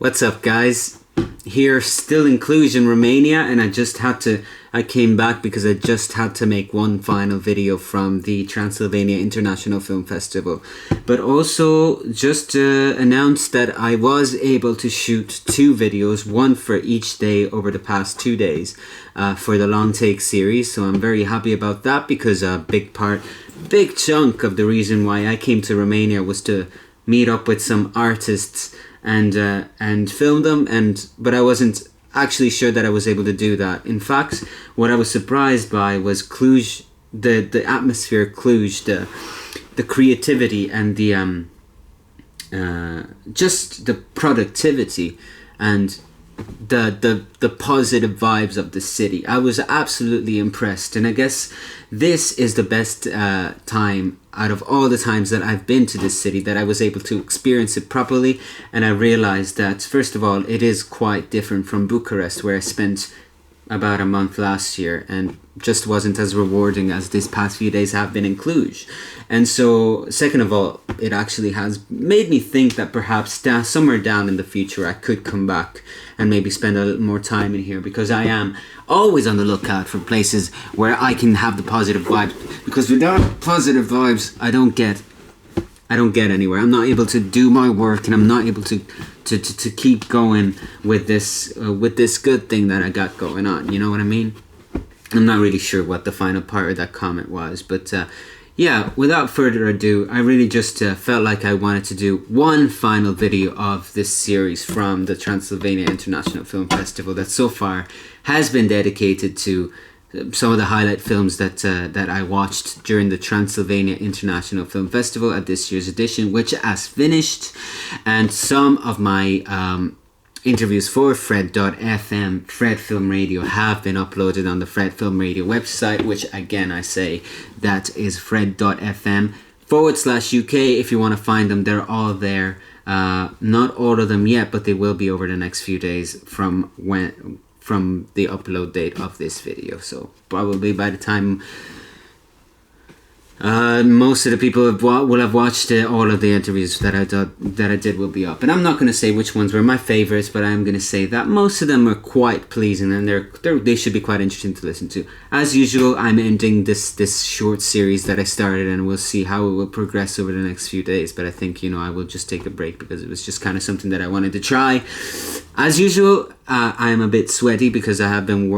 What's up, guys? Here, still in Cluj in Romania, and I came back because I just had to make one final video from the Transilvania International Film Festival. But also, just to announce that I was able to shoot 2 videos, one for each day over the past 2 days, for the long take series. So I'm very happy about that, because a big chunk of the reason why I came to Romania was to meet up with some artists and film them, but I wasn't actually sure that I was able to do that. In fact, what I was surprised by was Cluj, the atmosphere of Cluj, the creativity and the just the productivity and the positive vibes of the city. I was absolutely impressed, and I guess this is the best time out of all the times that I've been to this city that I was able to experience it properly. And I realized that, first of all, it is quite different from Bucharest, where I spent about a month last year and just wasn't as rewarding as this past few days have been in Cluj. And so, second of all, it actually has made me think that perhaps somewhere down in the future I could come back and maybe spend a little more time in here, because I am always on the lookout for places where I can have the positive vibes, because without positive vibes I don't get anywhere. I'm not able to do my work, and I'm not able to keep going with this good thing that I got going on. You know what I mean? I'm not really sure what the final part of that comment was, but yeah, without further ado, I really just felt like I wanted to do one final video of this series from the Transilvania International Film Festival that so far has been dedicated to some of the highlight films that I watched during the Transilvania International Film Festival at this year's edition, which has finished, and some of my interviews for Fred.fm, Fred Film Radio, have been uploaded on the Fred Film Radio website, which again I say, that is fred.fm/UK. If you want to find them, they're all there. Not all of them yet, but they will be over the next few days from the upload date of this video. So probably by the time most of the people will have watched all of the interviews that I did will be up. And I'm not going to say which ones were my favorites, but I'm going to say that most of them are quite pleasing, and they should be quite interesting to listen to. As usual, I'm ending this short series that I started, and we'll see how it will progress over the next few days. But I think, I will just take a break, because it was just kind of something that I wanted to try. As usual, I'm a bit sweaty because I have been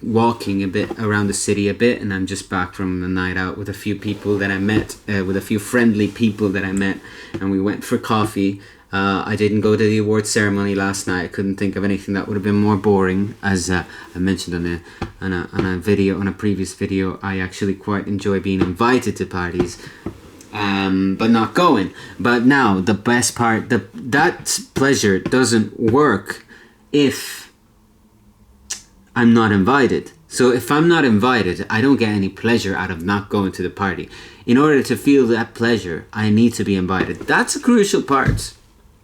walking a bit around the city a bit, and I'm just back from a night out with a few people that I met, with a few friendly people that I met, and we went for coffee. I didn't go to the award ceremony last night. I couldn't think of anything that would have been more boring. As I mentioned on a previous video, I actually quite enjoy being invited to parties, but not going. But now the best part, that pleasure doesn't work if I'm not invited. So if I'm not invited, I don't get any pleasure out of not going to the party. In order to feel that pleasure, I need to be invited. That's a crucial part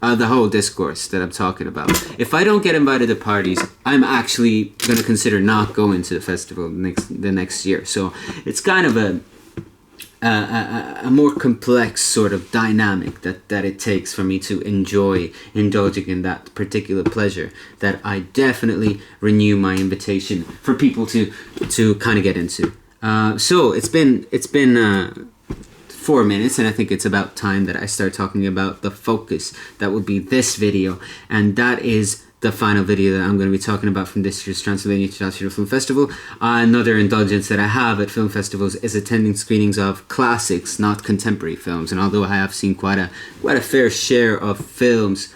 of the whole discourse that I'm talking about. If I don't get invited to parties, I'm actually going to consider not going to the festival the next year. So it's kind of a more complex sort of dynamic that it takes for me to enjoy indulging in that particular pleasure, that I definitely renew my invitation for people to kind of get into. So it's been 4 minutes, and I think it's about time that I start talking about the focus that will be this video, and that is the final video that I'm going to be talking about from this year's Transilvania International Film Festival. Another indulgence that I have at film festivals is attending screenings of classics, not contemporary films. And although I have seen quite a fair share of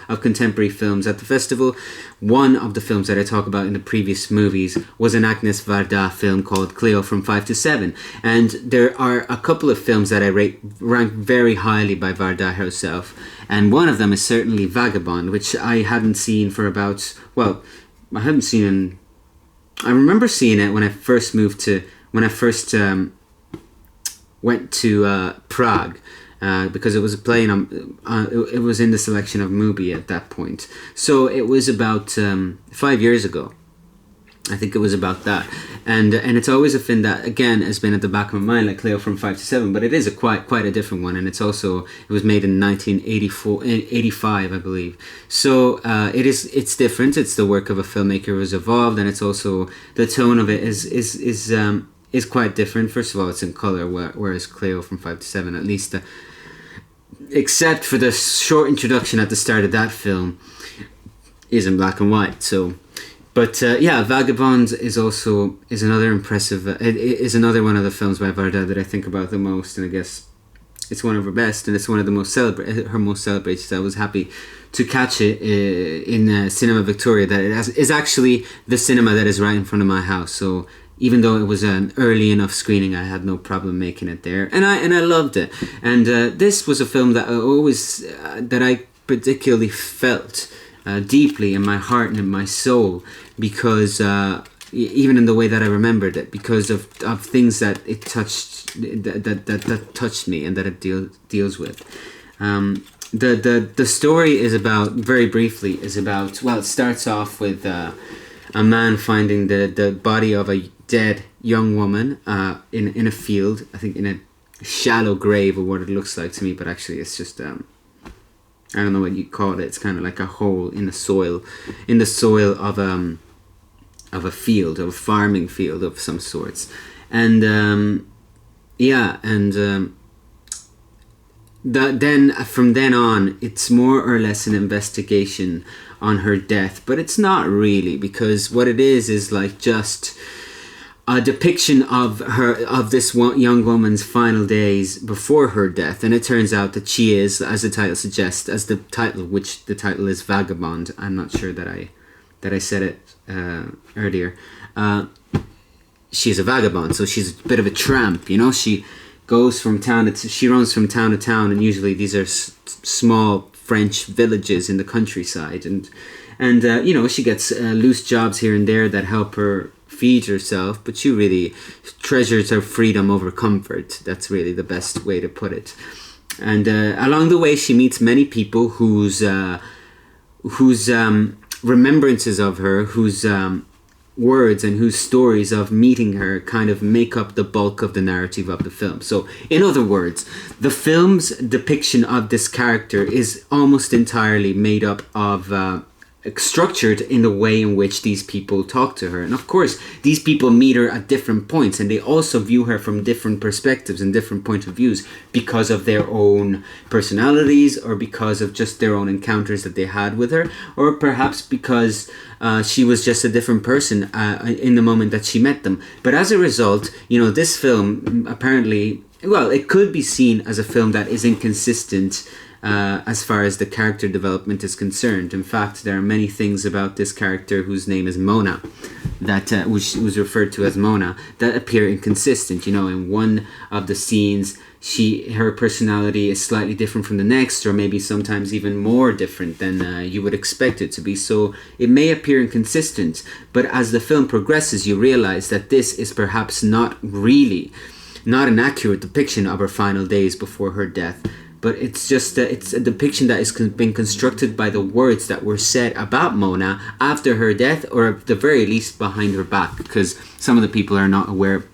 contemporary films at the festival, one of the films that I talk about in the previous movies was an Agnés Varda film called Cleo from 5 to 7. And there are a couple of films that I rank very highly by Varda herself. And one of them is certainly Vagabond, which I hadn't seen for I remember seeing it when I first went to Prague, because it was playing it was in the selection of Mubi at that point. So it was about 5 years ago. I think it was about that, and it's always a film that again has been at the back of my mind, like Cleo from 5 to 7, but it is a quite a different one, and it was made in 1985, I believe. So it's different. It's the work of a filmmaker who's evolved, and it's also the tone of it is quite different. First of all, it's in color, whereas Cleo from 5 to 7, at least, except for the short introduction at the start of that film, is in black and white. So. But Vagabond is another impressive. It is another one of the films by Varda that I think about the most, and I guess it's one of her best, and it's one of the most celebrated. I was happy to catch it in Cinema Victoria. That it is actually the cinema that is right in front of my house. So even though it was an early enough screening, I had no problem making it there, and I loved it. And this was a film that I particularly felt deeply in my heart and in my soul, because even in the way that I remembered it, because of things that it touched, that touched me, and that it deals with. The story is about, very briefly, well, it starts off with a man finding the body of a dead young woman in a field, I think in a shallow grave, or what it looks like to me, but actually it's just I don't know what you call it. It's kind of like a hole in the soil of a field, of a farming field of some sorts, and then from then on, it's more or less an investigation on her death, but it's not really, because what it is like just a depiction of this young woman's final days before her death, and it turns out that she is, as the title suggests, which the title is Vagabond. I'm not sure that I said it earlier. She's a vagabond, so she's a bit of a tramp. She goes from she runs from town to town, and usually these are small French villages in the countryside, and she gets loose jobs here and there that help her feed herself, but she really treasures her freedom over comfort. That's really the best way to put it. And along the way, she meets many people whose remembrances of her, whose words and whose stories of meeting her kind of make up the bulk of the narrative of the film. So, in other words, the film's depiction of this character is almost entirely made up of structured in the way in which these people talk to her. And of course, these people meet her at different points, and they also view her from different perspectives and different points of views, because of their own personalities, or because of just their own encounters that they had with her, or perhaps because she was just a different person in the moment that she met them. But as a result, this film apparently, well, it could be seen as a film that is inconsistent as far as the character development is concerned. In fact, there are many things about this character, whose name is Mona, that which was referred to as Mona, that appear inconsistent. In one of the scenes, her personality is slightly different from the next, or maybe sometimes even more different than you would expect it to be. So it may appear inconsistent, but as the film progresses, you realize that this is perhaps not an accurate depiction of her final days before her death. But it's just it's a depiction that has been constructed by the words that were said about Mona after her death, or at the very least behind her back, because some of the people are not aware.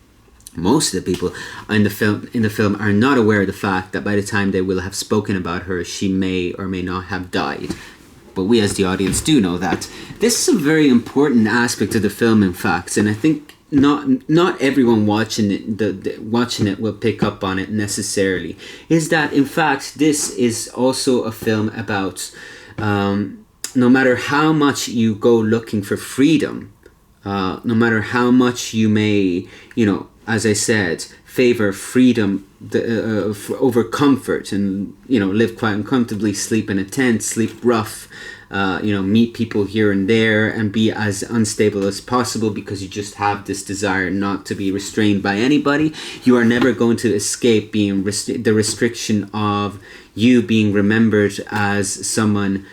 Most of the people in the film are not aware of the fact that by the time they will have spoken about her, she may or may not have died. But we, as the audience, do know that. This is a very important aspect of the film, in fact, and I think not everyone watching it will pick up on it necessarily, is that in fact this is also a film about no matter how much you go looking for freedom, no matter how much you may, as I said, favor freedom over comfort, and live quite uncomfortably, sleep in a tent, sleep rough, meet people here and there, and be as unstable as possible because you just have this desire not to be restrained by anybody. You are never going to escape being the restriction of you being remembered as someone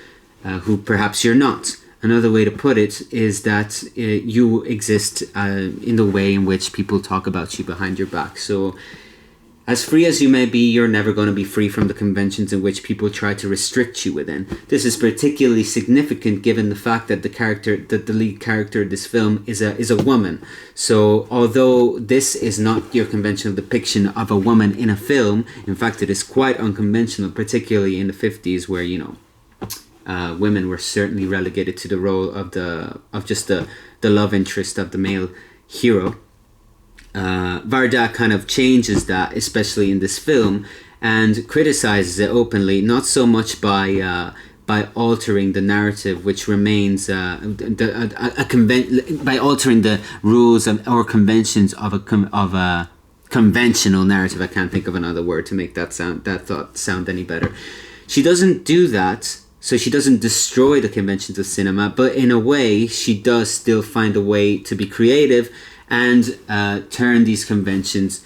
who perhaps you're not. Another way to put it is that you exist in the way in which people talk about you behind your back. So As free as you may be, you're never going to be free from the conventions in which people try to restrict you within. This is particularly significant given the fact that the lead character of this film is a woman. So although this is not your conventional depiction of a woman in a film, in fact it is quite unconventional, particularly in the 50s, where, you know, women were certainly relegated to the role of just the love interest of the male hero. Varda kind of changes that, especially in this film, and criticizes it openly, not so much by altering the narrative, which remains by altering the rules or conventions of a conventional narrative. I can't think of another word to make that thought sound any better. She doesn't do that. So she doesn't destroy the conventions of cinema, but in a way, she does still find a way to be creative and turn these conventions,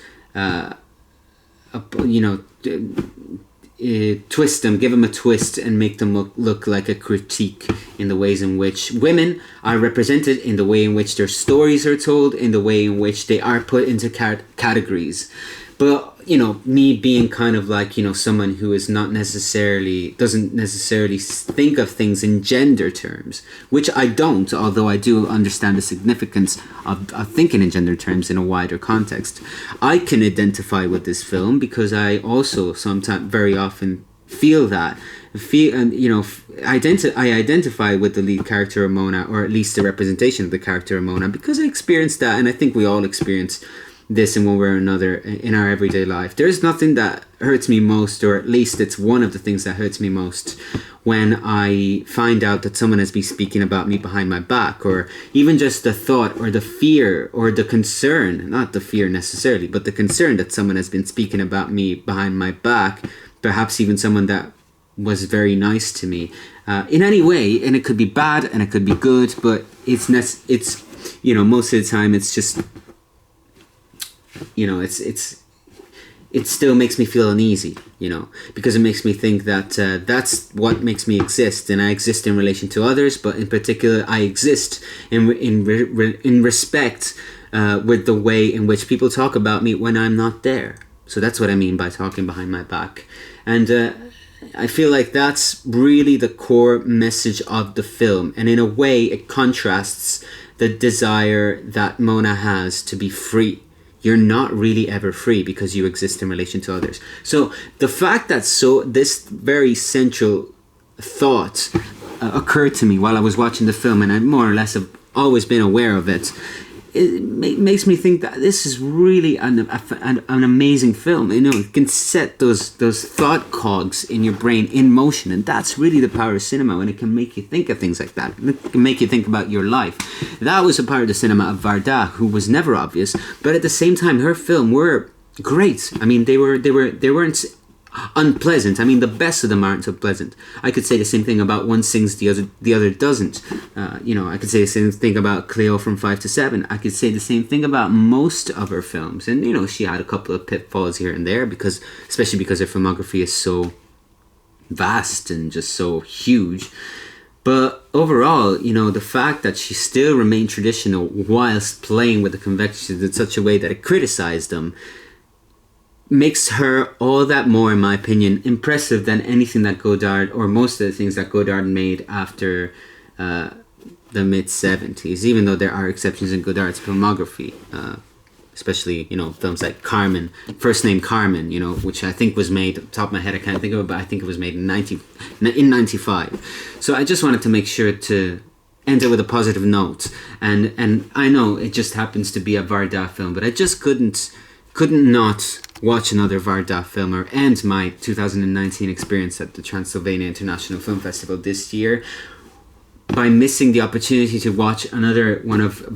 twist them, give them a twist, and make them look like a critique in the ways in which women are represented, in the way in which their stories are told, in the way in which they are put into categories. But, you know, me being kind of like, you know, someone who is doesn't necessarily think of things in gender terms, which I don't, although I do understand the significance of thinking in gender terms in a wider context. I can identify with this film because I also sometimes, very often, feel that. I identify with the lead character Ramona, or at least the representation of the character Ramona, because I experienced that, and I think we all experience this in one way or another in our everyday life. There's nothing that hurts me most, or at least it's one of the things that hurts me most, when I find out that someone has been speaking about me behind my back, or even just the thought or the fear or the concern, not the fear necessarily, but the concern that someone has been speaking about me behind my back, perhaps even someone that was very nice to me, in any way. And it could be bad and it could be good, but it's you know, most of the time it's just, you know, it still makes me feel uneasy, you know, because it makes me think that that's what makes me exist, and I exist in relation to others, but in particular I exist in respect with the way in which people talk about me when I'm not there. So that's what I mean by talking behind my back. And I feel like that's really the core message of the film, and in a way it contrasts the desire that Mona has to be free. You're not really ever free because you exist in relation to others. So the fact that this very central thought occurred to me while I was watching the film, and I more or less have always been aware of it, it makes me think that this is really an amazing film. You know, it can set those thought cogs in your brain in motion, and that's really the power of cinema, and it can make you think of things like that. It can make you think about your life. That was a part of the cinema of Varda, who was never obvious, but at the same time, her film were great. I mean, they weren't unpleasant. I mean, the best of them aren't so pleasant. I could say the same thing about One Sings, the other doesn't. You know, I could say the same thing about Cleo from 5 to 7. I could say the same thing about most of her films. And, you know, she had a couple of pitfalls here and there, especially because her filmography is so vast and just so huge. But overall, you know, the fact that she still remained traditional whilst playing with the conventions in such a way that it criticized them makes her all that more, in my opinion, impressive than anything that Godard, or most of the things that Godard made after the mid-70s, even though there are exceptions in Godard's filmography, especially, you know, films like Carmen, First Name Carmen, you know, which I think was made, top of my head I can't think of it, but I think it was made in 95. So I just wanted to make sure to end it with a positive note, and I know it just happens to be a Varda film, but I just couldn't not watch another Varda film or end my 2019 experience at the Transilvania International Film Festival this year by missing the opportunity to watch another one of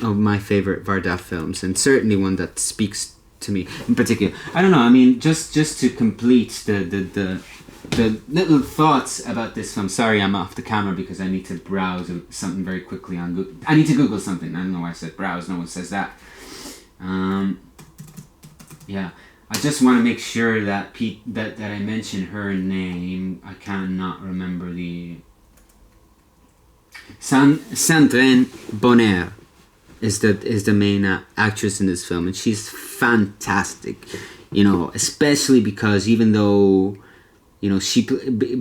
my favorite Varda films, and certainly one that speaks to me in particular. I don't know, I mean, just to complete the little thoughts about this film. Sorry, I'm off the camera because I need to browse something very quickly on Google. I need to Google something. I don't know why I said browse, no one says that. Yeah, I just want to make sure that that I mention her name. I cannot remember the Sandrine Bonnaire. is the main actress in this film, and she's fantastic. You know, especially because even though, you know,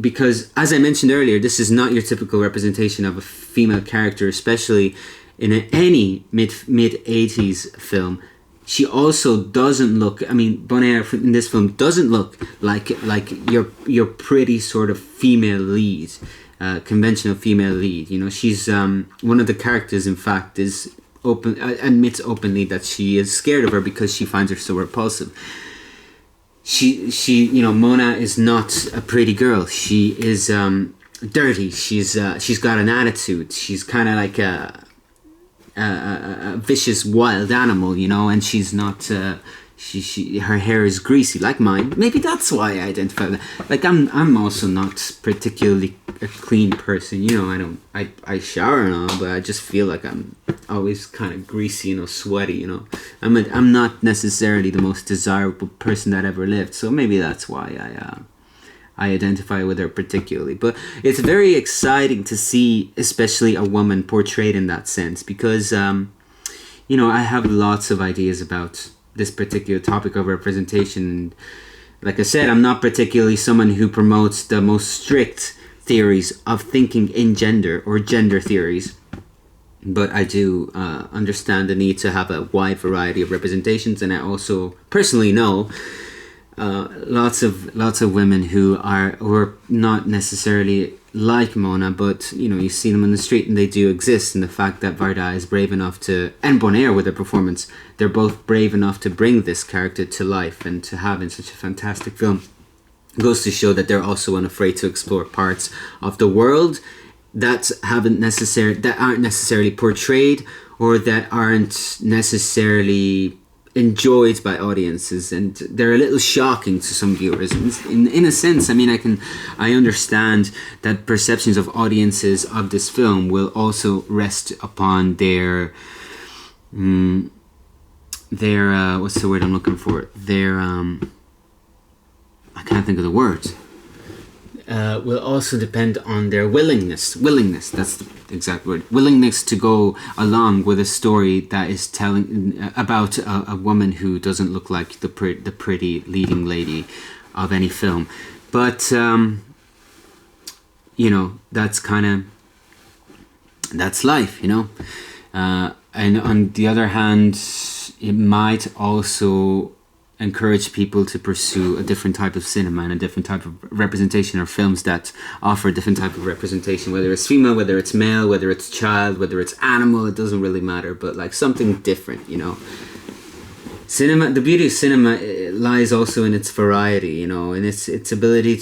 because as I mentioned earlier, this is not your typical representation of a female character, especially in any mid 80s film. She also doesn't look. I mean, Bonaire in this film doesn't look like your pretty sort of female lead, conventional female lead. You know, she's one of the characters. In fact, is admits openly that she is scared of her because she finds her so repulsive. She you know, Mona is not a pretty girl. She is dirty. She's got an attitude. She's kind of like a vicious wild animal, you know, and she's not her hair is greasy like mine. Maybe that's why I identify with that. Like I'm also not particularly a clean person, you know. I shower and all, but I just feel like I'm always kind of greasy, you know, sweaty, you know. I'm not necessarily the most desirable person that ever lived, so maybe that's why I identify with her particularly. But it's very exciting to see, especially a woman portrayed in that sense, because you know, I have lots of ideas about this particular topic of representation. And like I said, I'm not particularly someone who promotes the most strict theories of thinking in gender or gender theories, but I do understand the need to have a wide variety of representations. And I also personally know lots of women who are not necessarily like Mona, but you know, you see them on the street and they do exist. And the fact that Varda is brave enough to, and Bonaire with their performance, they're both brave enough to bring this character to life and to have in such a fantastic film, goes to show that they're also unafraid to explore parts of the world that aren't necessarily portrayed, or that aren't necessarily enjoyed by audiences, and they're a little shocking to some viewers. In a sense, I mean, I understand that perceptions of audiences of this film will also rest upon their what's the word I'm looking for? Their I can't think of the word. Will also depend on their willingness, that's the exact word, willingness to go along with a story that is telling about a woman who doesn't look like the pretty leading lady of any film. But you know, that's life, you know. And on the other hand, it might also encourage people to pursue a different type of cinema and a different type of representation, or films that offer a different type of representation, whether it's female, whether it's male, whether it's child, whether it's animal, it doesn't really matter, but like something different, you know. Cinema, the beauty of cinema lies also in its variety, you know, in its ability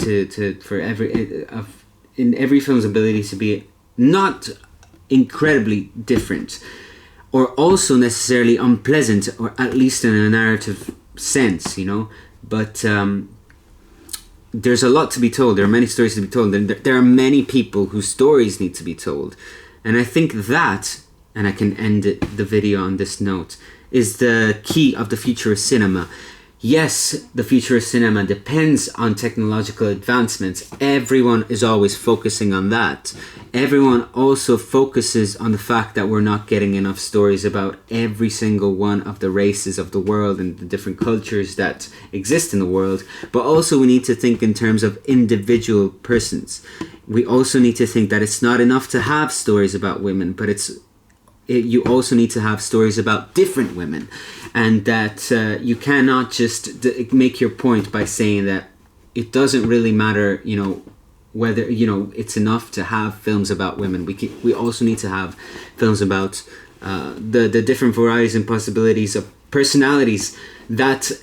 in every film's ability to be not incredibly different, or also necessarily unpleasant, or at least in a narrative sense, you know. But there's a lot to be told. There are many stories to be told, and there are many people whose stories need to be told. And I think that, and I can end the video on this note, is the key of the future of cinema. Yes, the future of cinema depends on technological advancements. Everyone is always focusing on that. Everyone also focuses on the fact that we're not getting enough stories about every single one of the races of the world and the different cultures that exist in the world. But also we need to think in terms of individual persons. We also need to think that it's not enough to have stories about women, but you also need to have stories about different women. And that you cannot just make your point by saying that it doesn't really matter, you know, whether, you know, it's enough to have films about women. We also need to have films about the different varieties and possibilities of personalities, that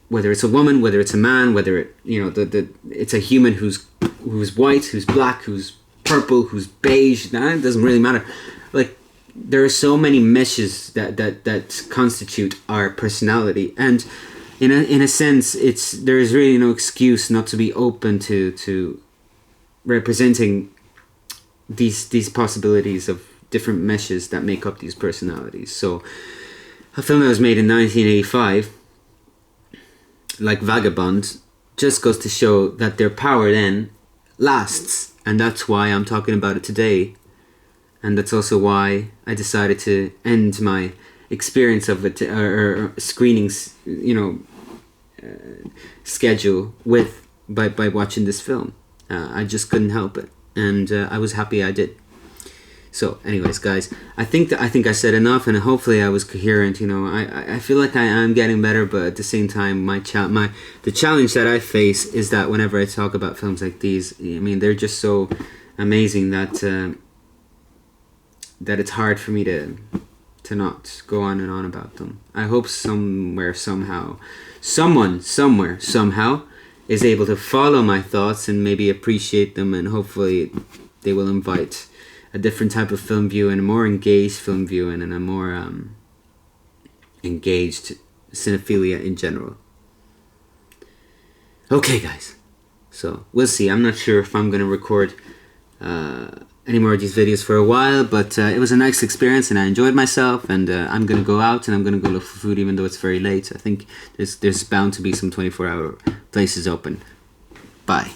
whether it's a woman, whether it's a man, whether it, you know, it's a human who's white, who's black, who's purple, who's beige. It doesn't really matter. Like, there are so many meshes that constitute our personality, and in a sense, there is really no excuse not to be open to representing these possibilities of different meshes that make up these personalities. So, a film that was made in 1985, like Vagabond, just goes to show that their power then lasts, and that's why I'm talking about it today. and that's also why I decided to end my experience of it, or screenings, schedule by watching this film. I just couldn't help it, and I was happy I did. So, anyways, guys, I think I said enough, and hopefully I was coherent. I feel like I am getting better, but at the same time, the challenge that I face is that whenever I talk about films like these, I mean, they're just so amazing that it's hard for me to not go on and on about them. I hope somewhere, somehow, someone, somewhere, somehow is able to follow my thoughts and maybe appreciate them, and hopefully they will invite a different type of film view and a more engaged film view and a more engaged cinephilia in general. Okay, guys. So, we'll see. I'm not sure if I'm going to record any more of these videos for a while, but it was a nice experience and I enjoyed myself, and I'm going to go out and I'm going to go look for food even though it's very late. I think there's bound to be some 24-hour places open. Bye.